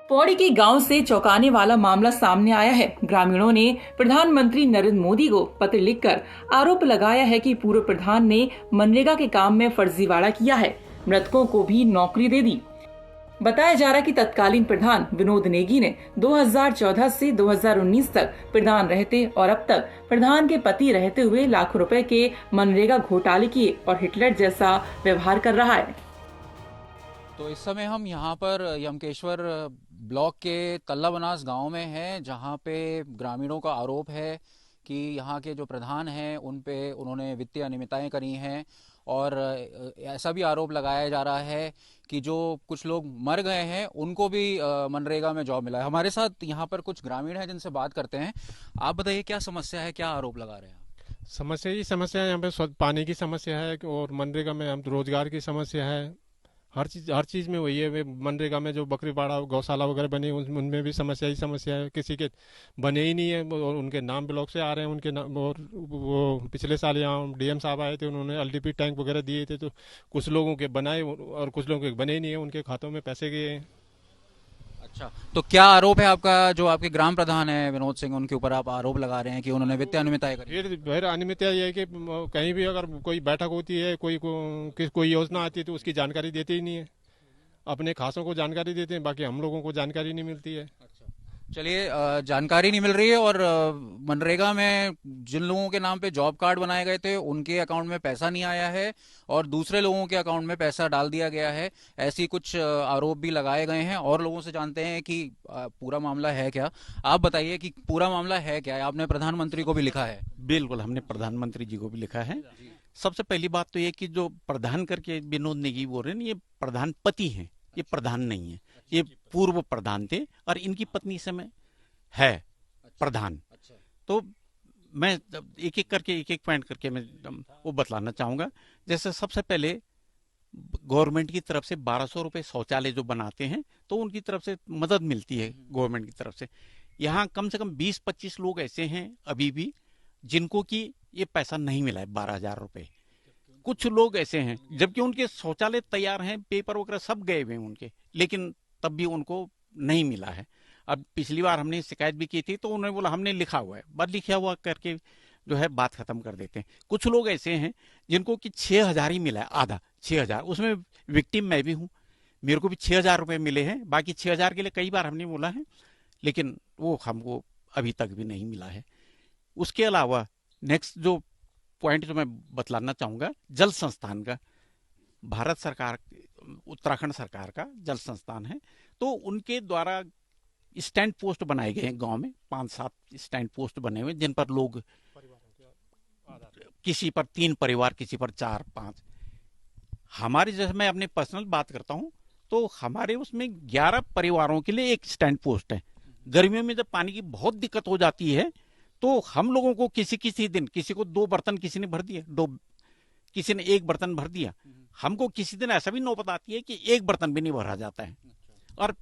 पौड़ी के गांव से चौंकाने वाला मामला सामने आया है। ग्रामीणों ने प्रधानमंत्री नरेंद्र मोदी को पत्र लिखकर आरोप लगाया है कि पूर्व प्रधान ने मनरेगा के काम में फर्जीवाड़ा किया है, मृतकों को भी नौकरी दे दी। बताया जा रहा है कि तत्कालीन प्रधान विनोद नेगी ने 2014 से 2019 तक प्रधान रहते और अब तक प्रधान के पति रहते हुए लाखों रुपए के मनरेगा घोटाले किए और हिटलर जैसा व्यवहार कर रहा है। तो इस समय हम यहाँ पर यमकेश्वर ब्लॉक के तल्लाबनास गांव में हैं, जहाँ पे ग्रामीणों का आरोप है कि यहाँ के जो प्रधान हैं उन पे उन्होंने वित्तीय अनियमितताएं करी हैं और ऐसा भी आरोप लगाया जा रहा है कि जो कुछ लोग मर गए हैं उनको भी मनरेगा में जॉब मिला है। हमारे साथ यहाँ पर कुछ ग्रामीण हैं जिनसे बात करते हैं। आप बताइए क्या समस्या है, क्या आरोप लगा रहे हैं आप? समस्या है यहाँ पे स्वच्छ पानी की समस्या है और मनरेगा में हम रोजगार की समस्या है। हर चीज़ में वही है। वे मनरेगा में जो बकरी पाड़ा गौशाला वगैरह बने उनमें भी समस्या ही समस्या है। किसी के बने ही नहीं है और उनके नाम ब्लॉक से आ रहे हैं उनके नाम। और वो पिछले साल यहाँ डीएम साहब आए थे, उन्होंने एलडीपी टैंक वगैरह दिए थे, तो कुछ लोगों के बनाए और कुछ लोगों के बने ही नहीं है, उनके खातों में पैसे गए हैं। अच्छा, तो क्या आरोप है आपका? जो आपके ग्राम प्रधान है विनोद सिंह, उनके ऊपर आप आरोप लगा रहे हैं कि उन्होंने वित्तीय अनियमितताएं करी? फिर अनियमितता ये है कि कहीं भी अगर कोई बैठक होती है, कोई योजना आती है तो उसकी जानकारी देते ही नहीं है। अपने खासों को जानकारी देते हैं, बाकी हम लोगों को जानकारी नहीं मिलती है। चलिए, जानकारी नहीं मिल रही है और मनरेगा में जिन लोगों के नाम पे जॉब कार्ड बनाए गए थे उनके अकाउंट में पैसा नहीं आया है और दूसरे लोगों के अकाउंट में पैसा डाल दिया गया है, ऐसी कुछ आरोप भी लगाए गए हैं। और लोगों से जानते हैं कि पूरा मामला है क्या। आप बताइए कि पूरा मामला है क्या है। आपने प्रधानमंत्री को भी लिखा है? बिल्कुल, हमने प्रधानमंत्री जी को भी लिखा है। सबसे पहली बात तो ये कि जो प्रधान करके विनोद नेगी बोल रहे हैं, ये प्रधान पति हैं, ये प्रधान नहीं है। ये पूर्व प्रधान थे और इनकी पत्नी समय है प्रधान। तो मैं एक एक पॉइंट करके मैं वो बतलाना चाहूंगा। जैसे सबसे पहले गवर्नमेंट की तरफ से 1200 रुपए शौचालय जो बनाते हैं तो उनकी तरफ से मदद मिलती है गवर्नमेंट की तरफ से। यहाँ कम से कम 20-25 लोग ऐसे हैं अभी भी जिनको कि ये पैसा नहीं मिला है, 12,000 रुपए। कुछ लोग ऐसे हैं जबकि उनके शौचालय तैयार हैं, पेपर वगैरह सब गए हुए हैं उनके, लेकिन तब भी उनको नहीं मिला है। अब पिछली बार हमने शिकायत भी की थी तो उन्होंने बोला हमने लिखा हुआ है, बस लिखा हुआ करके जो है बात खत्म कर देते हैं। कुछ लोग ऐसे हैं जिनको कि 6,000 ही मिला है, आधा 6,000, उसमें विक्टिम मैं भी हूँ। मेरे को भी 6,000 रुपए मिले हैं। बाकी 6,000 के लिए कई बार हमने बोला है लेकिन वो हमको अभी तक भी नहीं मिला है। उसके अलावा नेक्स्ट जो पॉइंट जो मैं बतलाना चाहूंगा, जल संस्थान का, भारत सरकार उत्तराखंड सरकार का जल संस्थान है, तो उनके द्वारा स्टैंड पोस्ट बनाए गए हैं गांव में। 5-7 स्टैंड पोस्ट बने हुए जिन पर लोग, किसी पर 3 परिवार, किसी पर 4-5। हमारे जैसे मैं अपने पर्सनल बात करता हूं तो हमारे उसमें 11 परिवारों के लिए एक स्टैंड पोस्ट है। गर्मियों में जब पानी की बहुत दिक्कत हो जाती है तो हम लोगों को किसी दिन किसी को 2 बर्तन किसी ने भर दिया, 2 किसी ने 1 बर्तन भर दिया। हमको किसी दिन ऐसा भी नौबत आती है कि 1 बर्तन भी नहीं भरा जाता है। और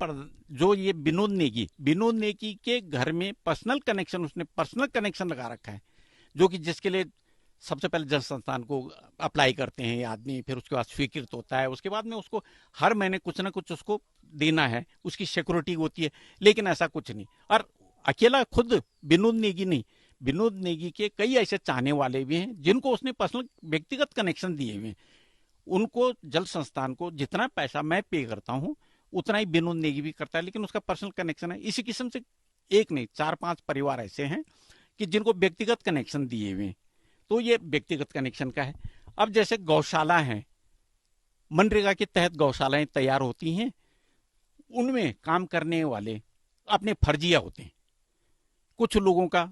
जो ये विनोद नेगी के घर में पर्सनल कनेक्शन, उसने पर्सनल कनेक्शन लगा रखा है, जो कि जिसके लिए सबसे पहले जल संस्थान को अप्लाई करते हैं ये आदमी, फिर उसके बाद स्वीकृत होता है, उसके बाद में उसको हर महीने कुछ ना कुछ उसको देना है, उसकी सिक्योरिटी होती है। लेकिन ऐसा कुछ नहीं। और अकेला खुद विनोद नेगी नहीं, विनोद नेगी के कई ऐसे चाहने वाले भी हैं जिनको उसने पर्सनल व्यक्तिगत कनेक्शन दिए हुए हैं। उनको जल संस्थान को जितना पैसा मैं पे करता हूं उतना ही विनोद नेगी भी करता है, लेकिन उसका पर्सनल कनेक्शन है। इसी किस्म से एक नहीं 4-5 परिवार ऐसे हैं कि जिनको व्यक्तिगत कनेक्शन दिए हुए हैं। तो ये व्यक्तिगत कनेक्शन का है। अब जैसे गौशाला है, मनरेगा के तहत गौशालाएं तैयार होती हैं, उनमें काम करने वाले अपने फर्जिया होते हैं कुछ लोगों का,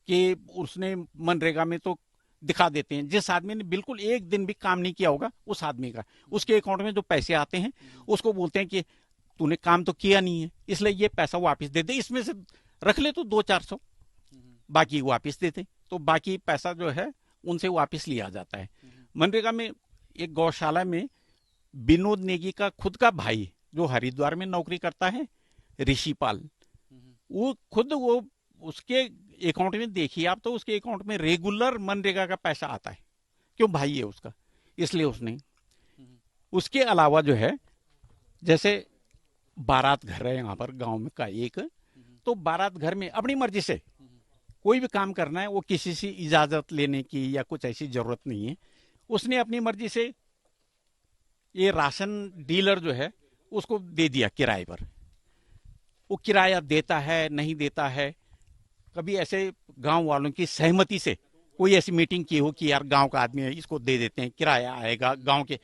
कि उसने मनरेगा में तो दिखा देते हैं। जिस आदमी ने बिल्कुल एक दिन भी काम नहीं किया होगा उस आदमी का, उसके अकाउंट में जो पैसे आते हैं उसको बोलते हैं कि तूने काम तो किया नहीं है, इसलिए ये पैसा वापस दे दे, इसमें से रख ले तो 200-400, बाकी वापस दे दे। तो बाकी पैसा जो है उनसे वापस लिया जाता है। मनरेगा में एक गौशाला में विनोद नेगी का खुद का भाई जो हरिद्वार में नौकरी करता है, ऋषिपाल, वो खुद वो उसके अकाउंट में देखिए आप, तो उसके अकाउंट में रेगुलर मनरेगा का पैसा आता है। क्यों? भाई है उसका, इसलिए उसने। उसके अलावा जो है जैसे बारात घर है यहाँ पर गांव में का एक, तो बारात घर में अपनी मर्जी से कोई भी काम करना है, वो किसी से इजाजत लेने की या कुछ ऐसी जरूरत नहीं है। उसने अपनी मर्जी से ये राशन डीलर जो है उसको दे दिया किराए पर। वो किराया देता है नहीं देता है, कभी ऐसे गांव वालों की सहमति से कोई ऐसी मीटिंग की हो कि यार गांव का आदमी है, इसको दे देते हैं, किराया आएगा, गांव के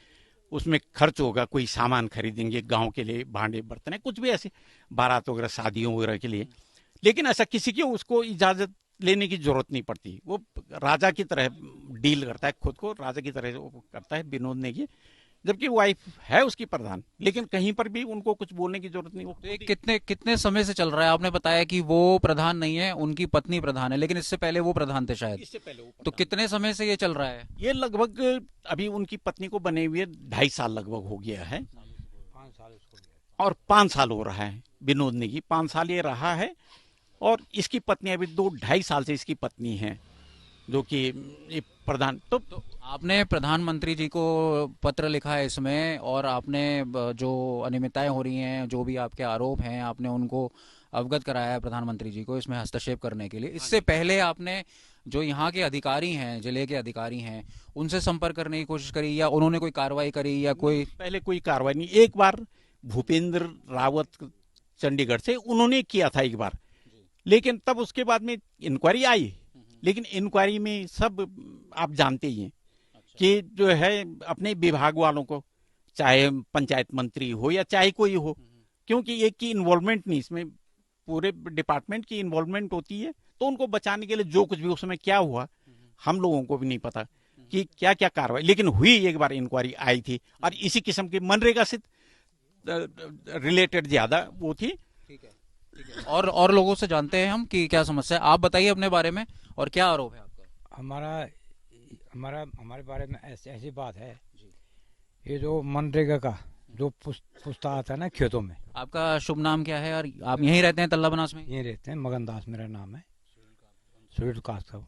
उसमें खर्च होगा, कोई सामान खरीदेंगे गांव के लिए, भांडे बर्तन है, कुछ भी ऐसे बारात वगैरह शादियों वगैरह के लिए। लेकिन ऐसा किसी की उसको इजाजत लेने की जरूरत नहीं पड़ती। वो राजा की तरह डील करता है, खुद को राजा की तरह वो करता है विनोद नेगी, जबकि वाइफ है उसकी प्रधान, लेकिन कहीं पर भी उनको कुछ बोलने की जरूरत नहीं। वो तो ये कितने समय से चल रहा है? आपने बताया कि वो प्रधान नहीं है, उनकी पत्नी प्रधान है, लेकिन इससे पहले वो प्रधान थे शायद। इससे पहले वो तो कितने समय से ये चल रहा है? ये लगभग अभी उनकी पत्नी को बने हुए 2.5 साल लगभग हो गया है, और 5 साल हो रहा है विनोद नेगी, 5 साल ये रहा है। और इसकी पत्नी अभी 2-2.5 साल से इसकी पत्नी है, जो कि ये प्रधान। तो आपने प्रधानमंत्री जी को पत्र लिखा है इसमें, और आपने जो अनियमितताएं हो रही हैं, जो भी आपके आरोप हैं, आपने उनको अवगत कराया है प्रधानमंत्री जी को इसमें हस्तक्षेप करने के लिए। इससे पहले आपने जो यहाँ के अधिकारी हैं, जिले के अधिकारी हैं, उनसे संपर्क करने की कोशिश करी, या उन्होंने कोई कार्रवाई करी, या कोई? पहले कोई कार्रवाई नहीं। एक बार भूपेंद्र रावत चंडीगढ़ से उन्होंने किया था एक बार, लेकिन तब उसके बाद में इंक्वायरी आई, लेकिन इंक्वायरी में सब आप जानते ही हैं कि जो है अपने विभाग वालों को, चाहे पंचायत मंत्री हो या चाहे कोई हो, क्योंकि एक की इन्वॉल्वमेंट नहीं, इसमें पूरे डिपार्टमेंट की इन्वॉल्वमेंट होती है। तो उनको बचाने के लिए जो कुछ भी उसमें क्या हुआ हम लोगों को भी नहीं पता कि क्या क्या कार्रवाई, लेकिन हुई। एक बार इंक्वायरी आई थी, और इसी किस्म की मनरेगा से रिलेटेड ज्यादा वो थी। ठीक है। और लोगों से जानते हैं हम कि क्या समस्या है। आप बताइए अपने बारे में, और क्या आरोप है आपका? हमारे बारे में ऐसी बात है, ये जो मनरेगा का जो पुस्ता आता है ना खेतों में। आपका शुभ नाम क्या है, और आप यहीं रहते हैं तल्ला बनास में? यहीं रहते हैं, मगन दास मेरा नाम है, सुनील कास्ट का।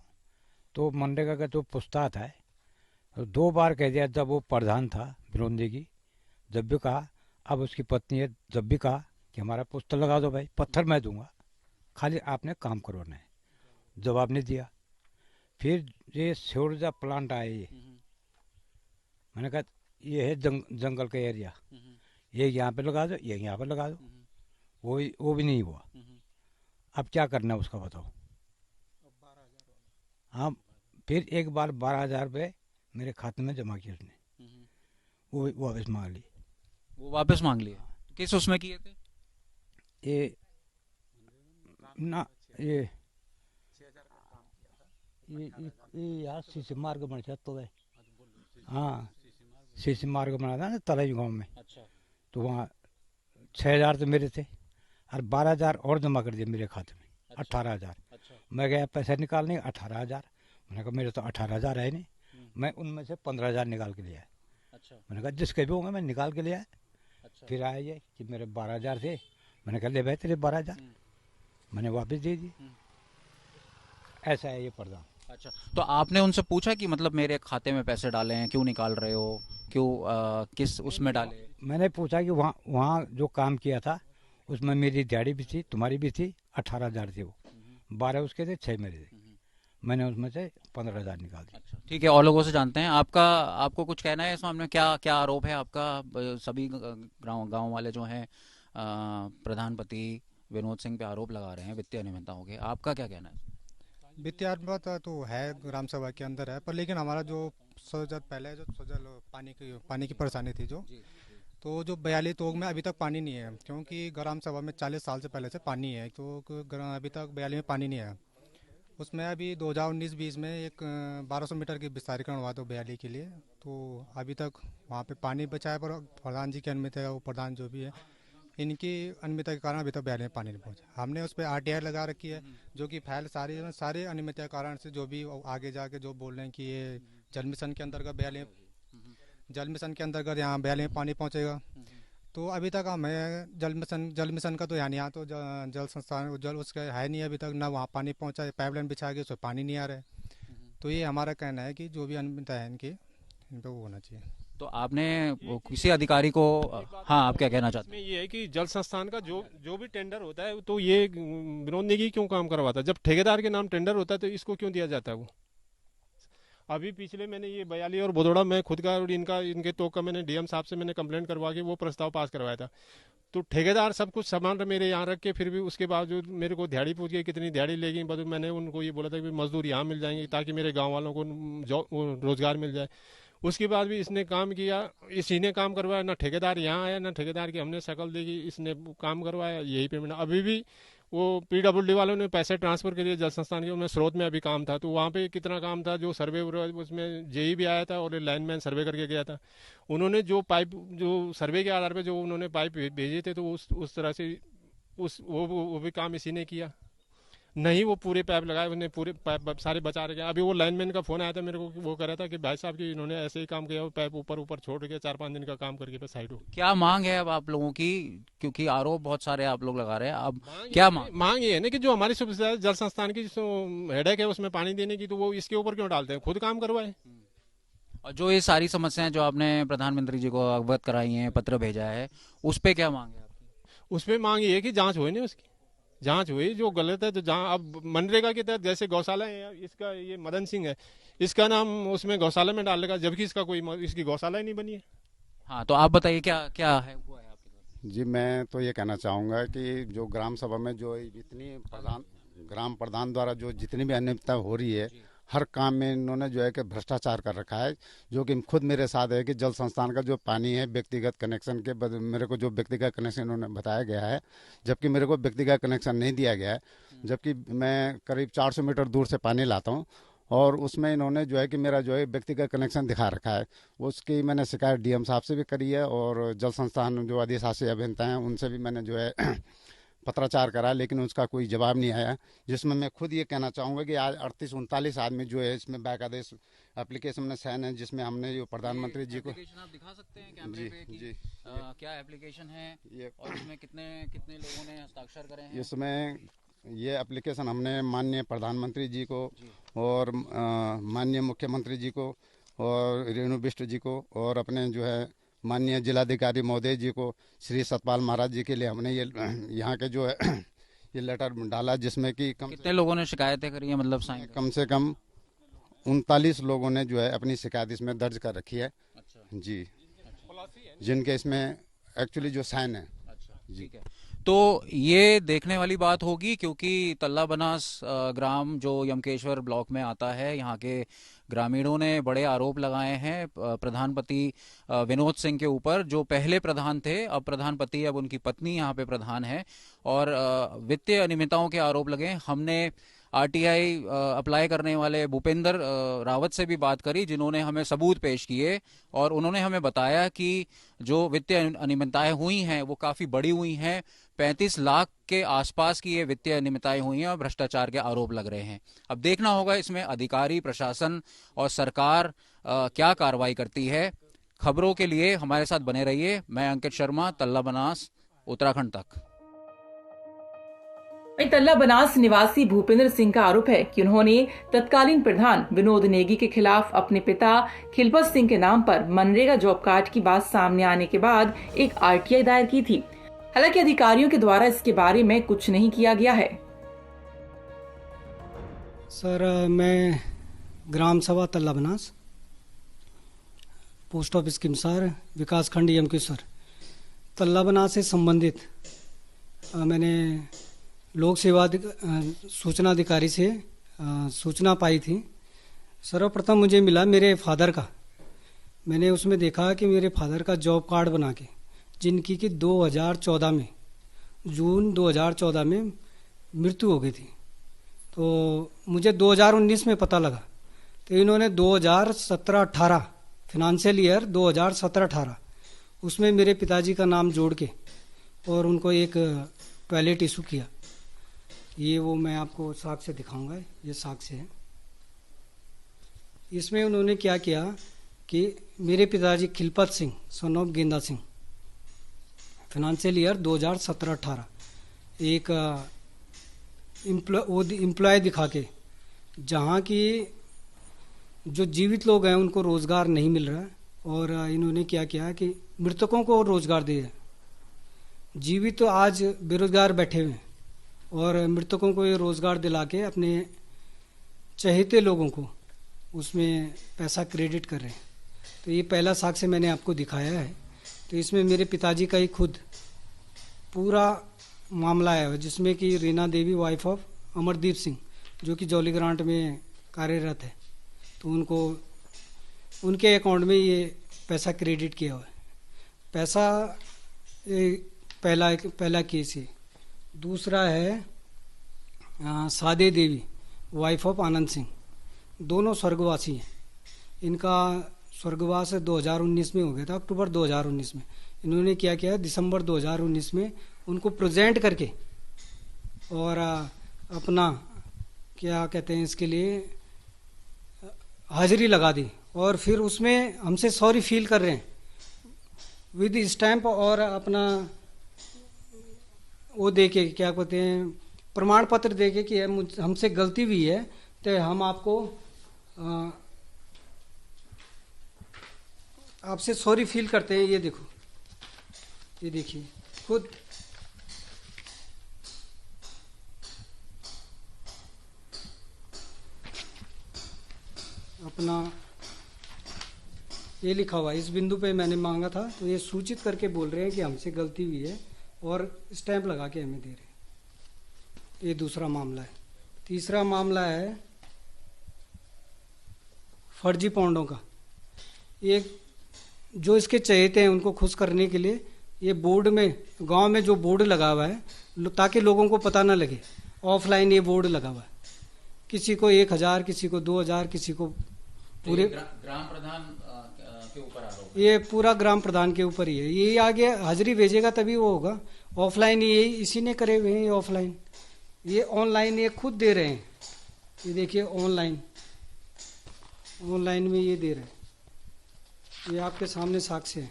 तो मनरेगा का जो पुस्ता आता है, तो 2 बार कह दिया, जब वो प्रधान था विनोद नेगी, जब भी कहा, अब उसकी पत्नी है, जब भी कहा कि हमारा पुस्ता लगा दो भाई, पत्थर मैं दूंगा, खाली आपने काम करवाना है, जवाब नहीं दिया। फिर ये सूरजा प्लांट आए, ये मैंने कहा ये है जंगल का एरिया, ये यहाँ पे लगा दो, ये यहाँ पे लगा दो, वो भी नहीं हुआ। अब क्या करना है उसका बताओ। हाँ, फिर एक बार 12,000 रुपये मेरे खाते में जमा किए उसने, वो वापस मांग ली। वो वापस मांग लिए? किस उसमें किए थे? ये यार सीसी मार्ग बन तो है। हाँ, सीसी मार्ग बना था ना तलाई गांव में। अच्छा। तो वहाँ 6,000 तो मेरे थे, और 12,000 और जमा कर दिए मेरे खाते में। 18,000। अच्छा। मैं गया पैसे निकालने, 18,000। मैंने कहा मेरे तो 18,000 है नहीं, मैं उनमें से 15,000 निकाल के लिया। अच्छा। मैंने कहा जिसके भी होंगे मैं निकाल के लिया। अच्छा। फिर आया ये कि मेरे 12,000 थे, मैंने कहा ले भाई तेरे 12,000, मैंने वापस दे दी। ऐसा है ये प्रधान। अच्छा, तो आपने उनसे पूछा कि मतलब मेरे खाते में पैसे डाले हैं, क्यों निकाल रहे हो, क्यों किस उसमें डाले? मैंने पूछा कि वहाँ जो काम किया था उसमें मेरी दिहाड़ी भी थी, तुम्हारी भी थी, 18,000 थे वो, 12 उसके थे, 6 मेरे थे, मैंने उसमें से 15,000 निकाल दिया। अच्छा, ठीक है। और लोगों से जानते हैं। आपको कुछ कहना है इस मामले में? क्या क्या आरोप है आपका? सभी गांव वाले जो हैं प्रधानपति विनोद सिंह पे आरोप लगा रहे हैं वित्तीय अनियमितताओं के, आपका क्या कहना है? वित्तीय अनियमितता तो है ग्राम सभा के अंदर है, पर लेकिन हमारा जो सजल पहले जो सजल पानी की परेशानी थी, तो जो 42 तोग में अभी तक पानी नहीं है, क्योंकि ग्राम सभा में 40 साल से पहले से पानी है, तो अभी तक 42 में पानी नहीं है। उसमें अभी 2019-20 में एक 1200 मीटर की विस्तारीकरण हुआ था 42 के लिए, तो अभी तक वहाँ पे पानी बचा है, पर प्रधान जी की अनियमितता है, वो प्रधान जो भी है इनकी अनियमितता के कारण अभी तक 42 में पानी नहीं पहुँचा। हमने उस पर RTI लगा रखी है, जो कि फाइल सारे अनियमितता के कारण से जो भी आगे जाके जो बोल रहे हैं कि ये जल मिशन के अंतर्गत 42 यहाँ 42 में पानी पहुँचेगा, तो अभी तक हमें जल मिशन का तो यहाँ तो जल संस्थान जल उसका है नहीं अभी तक, ना वहाँ पानी पहुँचा है, पाइपलाइन बिछा के उसमें पानी नहीं आ रहा है। तो ये हमारा कहना है कि जो भी अनियमितता है इनकी, इन पर वो होना चाहिए। तो आपने वो किसी अधिकारी को हाँ आप क्या कहना चाहते हैं? इसमें ये है कि जल संस्थान का जो भी टेंडर होता है तो ये विनोद नेगी क्यों काम करवाता है? जब ठेकेदार के नाम टेंडर होता है तो इसको क्यों दिया जाता है? वो अभी पिछले मैंने ये बयाली और भदौड़ा में खुद का और इनके तो का मैंने डीएम साहब से मैंने कंप्लेंट करवा के वो प्रस्ताव पास करवाया था। तो ठेकेदार सब कुछ सामान मेरे यहाँ रख के फिर भी उसके बावजूद मेरे को दिहाड़ी पूछ के कितनी दिहाड़ी लेगी, बस मैंने उनको ये बोला था कि मजदूर यहाँ मिल जाएंगे ताकि मेरे गाँव वालों को रोजगार मिल जाए। उसके बाद भी इसने काम किया, इसी ने काम करवाया, ना ठेकेदार यहाँ आया ना ठेकेदार की हमने शक्ल देखी, इसने काम करवाया। यही पेमेंट अभी भी वो पीडब्ल्यूडी वालों ने पैसे ट्रांसफर कर दिए जल संस्थान के। उनमें स्रोत में अभी काम था तो वहाँ पे कितना काम था, जो सर्वे उसमें जेई भी आया था और लाइनमैन सर्वे करके गया था। उन्होंने जो पाइप जो सर्वे के आधार पर जो उन्होंने पाइप भेजे थे तो उस तरह से वो भी काम इसी ने किया। नहीं वो पूरे पाइप लगाए, उन्हें पूरे पाइप सारे बचा रखे। अभी वो लाइनमैन का फोन आया था मेरे को, वो कह रहा था कि भाई साहब की इन्होंने ऐसे ही काम किया, वो पाइप ऊपर छोड़ के 4-5 दिन का काम करके बस साइड हो। क्या मांग है अब आप लोगों की, क्योंकि आरोप बहुत सारे आप लोग लगा रहे हैं, अब क्या मांग ये है ना कि जो हमारी सुविधा जल संस्थान की जो हेडेक है उसमें पानी देने की, तो वो इसके ऊपर क्यों डालते हैं? खुद काम करवाए। और जो ये सारी समस्याएं जो आपने प्रधानमंत्री जी को अवगत कराई हैं, पत्र भेजा है, उस पे क्या मांग है आपकी? उस पर मांग ये है कि जांच हुई नहीं, उसकी जांच हुई जो गलत है। तो जहाँ अब मनरेगा के तहत जैसे गौशाला है, इसका ये मदन सिंह है, इसका नाम उसमें गौशाला में डाल लगा, जबकि इसका इसकी गौशाला ही नहीं बनी है। हाँ तो आप बताइए क्या क्या है हुआ है आपके द्वारा? जी मैं तो ये कहना चाहूँगा कि जो ग्राम सभा में जो जितनी ग्राम प्रधान द्वारा जो जितनी भी अनियमितता हो रही है, हर काम में इन्होंने जो है कि भ्रष्टाचार कर रखा है। जो कि खुद मेरे साथ है कि जल संस्थान का जो पानी है व्यक्तिगत कनेक्शन के मेरे को जो व्यक्तिगत कनेक्शन इन्होंने बताया गया है, जबकि मेरे को व्यक्तिगत कनेक्शन नहीं दिया गया है। जबकि मैं करीब 400 मीटर दूर से पानी लाता हूँ और उसमें इन्होंने जो है कि मेरा जो है व्यक्तिगत कनेक्शन दिखा रखा है। उसकी मैंने शिकायत डीएम साहब से भी करी है और जल संस्थान जो अधिशासी अभियंता हैं उनसे भी मैंने जो है पत्राचार करा, लेकिन उसका कोई जवाब नहीं आया। जिसमें मैं खुद ये कहना चाहूँगा कि आज 38-39 आदमी जो है इसमें बैक आदेश एप्लीकेशन में साइन है, जिसमें हमने जो प्रधानमंत्री जी को आप दिखा सकते हैं कैमरे पे कि क्या एप्लीकेशन है ये और इसमें कितने कितने लोगों ने हस्ताक्षर करे हैं? इसमें ये एप्लीकेशन हमने माननीय प्रधानमंत्री जी को और माननीय मुख्यमंत्री जी को और रेणु बिष्ट जी को और अपने जो है माननीय जिलाधिकारी महोदय जी को, श्री सतपाल महाराज जी के लिए हमने ये यहाँ के जो है ये लेटर डाला, जिसमें कि कितने लोगों ने शिकायतें करी है, मतलब साइन? कम से कम 39 लोगों ने जो है अपनी शिकायत इसमें दर्ज कर रखी है। अच्छा जी, जिनके इसमें एक्चुअली जो साइन है। अच्छा ठीक है। तो ये देखने वाली बात होगी क्योंकि तल्ला बनास ग्राम जो यमकेश्वर ब्लॉक में आता है, यहाँ के ग्रामीणों ने बड़े आरोप लगाए हैं प्रधानपति विनोद सिंह के ऊपर, जो पहले प्रधान थे, अब प्रधानपति, अब उनकी पत्नी यहाँ पे प्रधान है। और वित्तीय अनियमितताओं के आरोप लगे। हमने आरटीआई अप्लाई करने वाले भूपेंद्र रावत से भी बात करी, जिन्होंने हमें सबूत पेश किए और उन्होंने हमें बताया कि जो वित्तीय अनियमितताएं हुई हैं वो काफ़ी बड़ी हुई हैं। 35 लाख के आसपास की ये वित्तीय अनियमितताएं हुई हैं और भ्रष्टाचार के आरोप लग रहे हैं। अब देखना होगा इसमें अधिकारी, प्रशासन और सरकार क्या कार्रवाई करती है। खबरों के लिए हमारे साथ बने रहिए। मैं अंकित शर्मा, तल्ला बनास, उत्तराखंड तक। तल्ला बनास निवासी भूपेंद्र सिंह का आरोप है कि उन्होंने तत्कालीन प्रधान विनोद नेगी के खिलाफ अपने पिता खिलपत सिंह के नाम पर मनरेगा जॉब कार्ड की बात सामने आने के बाद एक आरटीआई दायर की थी। हालांकि अधिकारियों के द्वारा इसके बारे में कुछ नहीं किया गया है। सर मैं ग्राम सभा तल्ला बनास, पोस्ट ऑफिस किमसार, विकास खंड यमकेश्वर, तल्ला बनास से संबंधित मैंने लोक सेवा सूचना अधिकारी से सूचना पाई थी। सर्वप्रथम मुझे मिला मेरे फादर का। मैंने उसमें देखा कि मेरे फादर का जॉब कार्ड बना के, जिनकी कि 2014 में, जून 2014 में मृत्यु हो गई थी, तो मुझे 2019 में पता लगा। तो इन्होंने 2017-18 फिनंशियल ईयर 2017-18 उसमें मेरे पिताजी का नाम जोड़ के और उनको एक टॉयलेट इशू किया। ये वो मैं आपको साक्ष्य दिखाऊंगा, ये साक्ष्य है। इसमें उन्होंने क्या किया कि मेरे पिताजी खिलपत सिंह सन ऑफ गेंदा सिंह फिनंशियल ईयर 2017-18 एक एम्प्लॉय दिखा के, जहाँ की जो जीवित लोग हैं उनको रोज़गार नहीं मिल रहा है और इन्होंने क्या किया कि मृतकों को रोजगार दिया। जीवित तो आज बेरोजगार बैठे हुए हैं और मृतकों को ये रोजगार दिला के अपने चहेते लोगों को उसमें पैसा क्रेडिट कर रहे हैं। तो ये पहला साक्ष्य मैंने आपको दिखाया है। तो इसमें मेरे पिताजी का ही खुद पूरा मामला है, जिसमें कि रीना देवी वाइफ ऑफ अमरदीप सिंह जो कि जॉली ग्रांट में कार्यरत है, तो उनके अकाउंट में ये पैसा क्रेडिट किया हुआ है। पैसा पहला केस है। दूसरा है सादे देवी वाइफ ऑफ आनंद सिंह, दोनों स्वर्गवासी हैं। इनका स्वर्गवास 2019 में हो गया था, अक्टूबर 2019 में। इन्होंने क्या किया, दिसंबर 2019 में उनको प्रेजेंट करके और अपना क्या कहते हैं इसके लिए हाजिरी लगा दी और फिर उसमें हमसे सॉरी फील कर रहे हैं विद स्टैंप और अपना वो देके क्या कहते हैं प्रमाण पत्र देके कि हमसे गलती हुई है तो हम आपको आपसे सॉरी फील करते हैं। ये देखो, ये देखिए खुद अपना ये लिखा हुआ है। इस बिंदु पे मैंने मांगा था तो ये सूचित करके बोल रहे हैं कि हमसे गलती हुई है और स्टैंप लगा के हमें दे रहे हैं। ये दूसरा मामला है। तीसरा मामला है फर्जी पौंडों का। ये जो इसके चहेते हैं उनको खुश करने के लिए ये बोर्ड में, गांव में जो बोर्ड लगा हुआ है ताकि लोगों को पता ना लगे, ऑफलाइन ये बोर्ड लगा हुआ है। किसी को 1000, किसी को 2000, किसी को पूरे ग्राम प्रधान के ऊपर आरोप, ये पूरा ग्राम प्रधान के ऊपर ही है। ये आगे हाजिरी भेजेगा तभी वो होगा। ऑफलाइन ये इसी ने करे हुए हैं। ये ऑफलाइन, ये ऑनलाइन ये खुद दे रहे हैं। ये देखिए ऑनलाइन में ये दे रहे हैं। ये आपके सामने साक्ष्य है।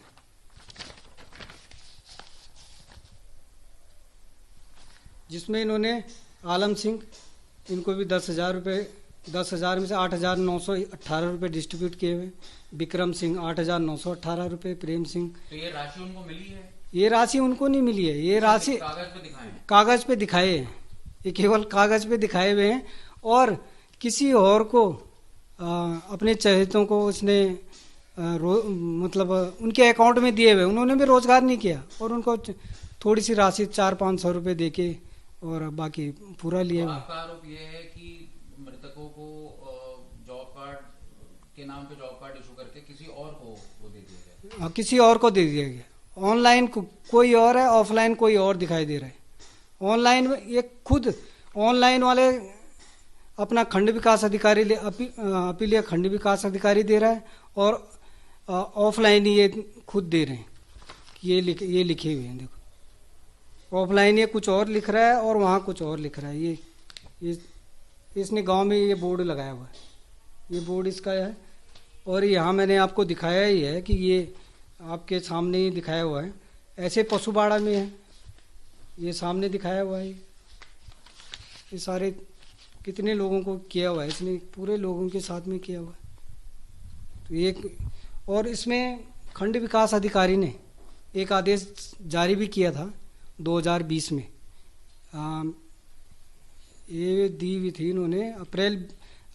जिसमें इन्होंने आलम सिंह, इनको भी 10,000 रुपये, 10,000 में से 8,918 रुपये डिस्ट्रीब्यूट किए हुए। विक्रम सिंह 8,918 रुपये, प्रेम सिंह। तो ये राशि उनको मिली है? ये राशि उनको नहीं मिली है। ये राशि कागज पे दिखाए हैं। ये केवल कागज पे दिखाए हुए हैं और किसी और को अपने चहेतों को उसने मतलब उनके अकाउंट में दिए हुए। उन्होंने भी रोजगार नहीं किया और उनको थोड़ी सी राशि 400-500 रुपये दे के और बाकी पूरा लिए हुए। आपका आरोप ये है कि मृतकों को जॉब कार्ड के नाम पे जॉब कार्ड इशू करके किसी और को वो दे दिया गया। हाँ, किसी और को दे दिया गया। ऑनलाइन कोई और है, ऑफलाइन कोई और दिखाई दे रहा है। ऑनलाइन में ये खुद ऑनलाइन वाले अपना खंड विकास अधिकारी अपीलीय खंड विकास अधिकारी दे रहा है और ऑफलाइन ये खुद दे रहे हैं। ये लिखे हुए हैं। देखो ऑफलाइन ये कुछ और लिख रहा है और वहाँ कुछ और लिख रहा है। ये इसने गांव में ये बोर्ड लगाया हुआ है। ये बोर्ड इसका है और यहाँ मैंने आपको दिखाया ही है कि ये आपके सामने ही दिखाया हुआ है। ऐसे पशुबाड़ा में है, ये सामने दिखाया हुआ है। ये सारे कितने लोगों को किया हुआ है इसने, पूरे लोगों के साथ में किया हुआ है। तो ये और इसमें खंड विकास अधिकारी ने एक आदेश जारी भी किया था 2020 में। ये दी हुई थी इन्होंने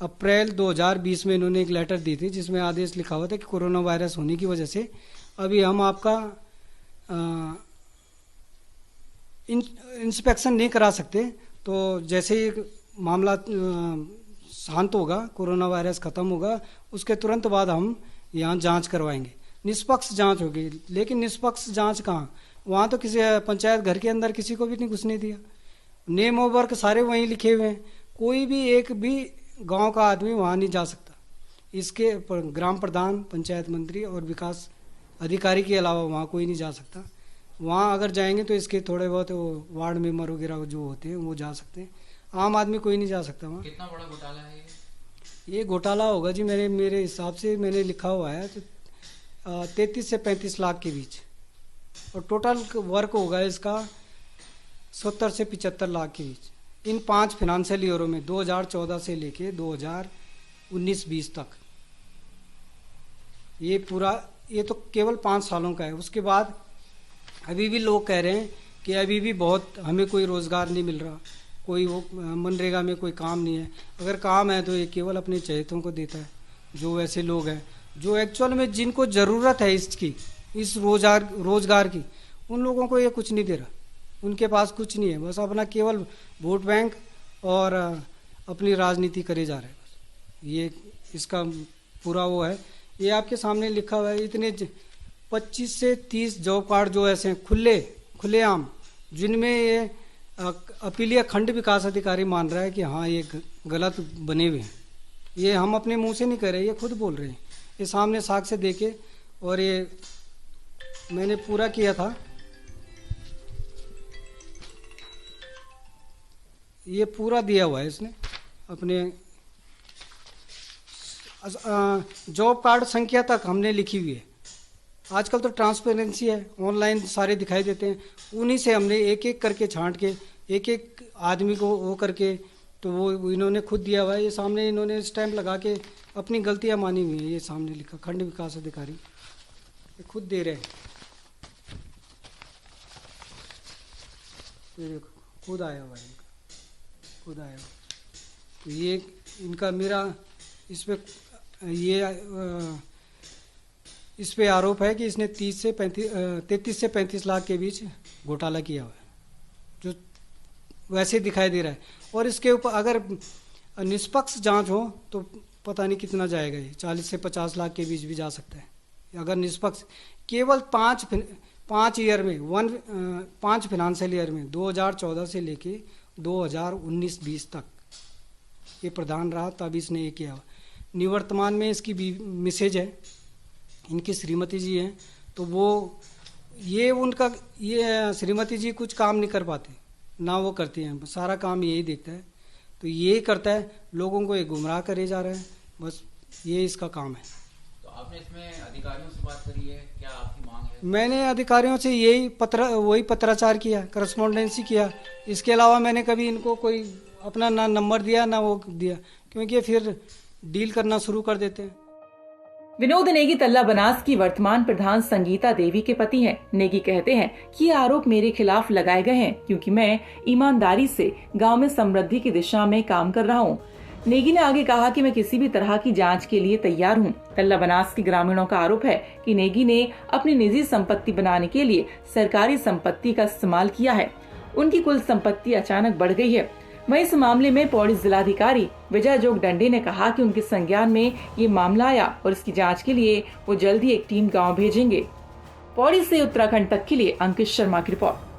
अप्रैल 2020 में इन्होंने एक लेटर दी थी जिसमें आदेश लिखा हुआ था कि कोरोना वायरस होने की वजह से अभी हम आपका इंस्पेक्शन नहीं करा सकते। तो जैसे ही मामला शांत होगा, कोरोना वायरस खत्म होगा, उसके तुरंत बाद हम यहाँ जांच करवाएंगे। निष्पक्ष जांच होगी। लेकिन निष्पक्ष जांच कहाँ, वहाँ तो किसी पंचायत घर के अंदर किसी को भी नहीं घुसने दिया। नेम ऑफ वर्क सारे वहीं लिखे हुए हैं। कोई भी एक भी गांव का आदमी वहाँ नहीं जा सकता। इसके ग्राम प्रधान, पंचायत मंत्री और विकास अधिकारी के अलावा वहाँ कोई नहीं जा सकता। वहाँ अगर जाएंगे तो इसके थोड़े बहुत वो वार्ड मेंबर वगैरह जो होते हैं वो जा सकते हैं। आम आदमी कोई नहीं जा सकता वहाँ। कितना बड़ा घोटाला है ये घोटाला होगा जी, मेरे हिसाब से मैंने लिखा हुआ है तो 33 से 35 लाख के बीच, और टोटल वर्क होगा इसका 70 से 75 लाख के बीच इन 5 फिनेंशियल ईयरों में, 2014 से लेके 2019-20 तक। ये पूरा ये तो केवल 5 सालों का है। उसके बाद अभी भी लोग कह रहे हैं कि अभी भी बहुत हमें कोई रोज़गार नहीं मिल रहा, कोई वो मनरेगा में कोई काम नहीं है। अगर काम है तो ये केवल अपने चहेतों को देता है, जो ऐसे लोग हैं जो एक्चुअल में जिनको ज़रूरत है इसकी, इस रोज़गार की, उन लोगों को ये कुछ नहीं दे रहा। उनके पास कुछ नहीं है, बस अपना केवल वोट बैंक और अपनी राजनीति करे जा रहे हैं। बस ये इसका पूरा वो है। ये आपके सामने लिखा हुआ है, इतने 25 से 30 जॉब कार्ड जो ऐसे खुलेआम, जिनमें ये अपीलीय खंड विकास अधिकारी मान रहा है कि हाँ ये गलत बने हुए हैं। ये हम अपने मुंह से नहीं कह रहे, ये खुद बोल रहे हैं। ये सामने साक्ष्य देके, और ये मैंने पूरा किया था। ये पूरा दिया हुआ है इसने अपने जॉब कार्ड संख्या तक हमने लिखी हुई है। आजकल तो ट्रांसपेरेंसी है, ऑनलाइन सारे दिखाई देते हैं। उन्हीं से हमने एक एक करके छांट के एक एक आदमी को वो करके, तो वो इन्होंने खुद दिया हुआ है। ये सामने इन्होंने स्टैंप लगा के अपनी गलतियां मानी हुई है। ये सामने लिखा खंड विकास अधिकारी, ये खुद दे रहे हैं। ये देखो खुद आया हुआ है, खुद आया हुआ। तो ये इनका मेरा इस पे आरोप है कि इसने 33 से 35 लाख के बीच घोटाला किया हुआ है, जो वैसे दिखाई दे रहा है। और इसके ऊपर अगर निष्पक्ष जांच हो तो पता नहीं कितना जाएगा, ये 40 से 50 लाख के बीच भी जा सकता है। अगर निष्पक्ष केवल 5 ईयर में 5 फाइनेंशियल ईयर में 2014 से लेके 2019-20 तक ये प्रधान रहा, तब इसने ये किया। निवर्तमान में इसकी मिसेज है, इनकी श्रीमती जी हैं, तो वो ये श्रीमती जी कुछ काम नहीं कर पाते, ना वो करती हैं, सारा काम यही देखता है। तो यही करता है, लोगों को ये गुमराह करे जा रहा है, बस ये इसका काम है। तो आपने इसमें अधिकारियों से बात करी है, क्या आपकी मांग है? मैंने अधिकारियों से वही पत्राचार किया, करस्पॉन्डेंसी किया। इसके अलावा मैंने कभी इनको कोई अपना ना नंबर दिया ना वो दिया, क्योंकि फिर डील करना शुरू कर देते हैं। विनोद नेगी तल्ला बनास की वर्तमान प्रधान संगीता देवी के पति हैं। नेगी कहते हैं कि ये आरोप मेरे खिलाफ लगाए गए हैं क्योंकि मैं ईमानदारी से गांव में समृद्धि की दिशा में काम कर रहा हूं। नेगी ने आगे कहा कि मैं किसी भी तरह की जांच के लिए तैयार हूं। तल्ला बनास के ग्रामीणों का आरोप है कि नेगी ने अपनी निजी संपत्ति बनाने के लिए सरकारी संपत्ति का इस्तेमाल किया है। उनकी कुल संपत्ति अचानक बढ़ गई है। वहीं इस मामले में पौड़ी जिलाधिकारी विजय जोग दंडे ने कहा कि उनके संज्ञान में ये मामला आया और इसकी जांच के लिए वो जल्द ही एक टीम गांव भेजेंगे। पौड़ी से उत्तराखंड तक के लिए अंकित शर्मा की रिपोर्ट।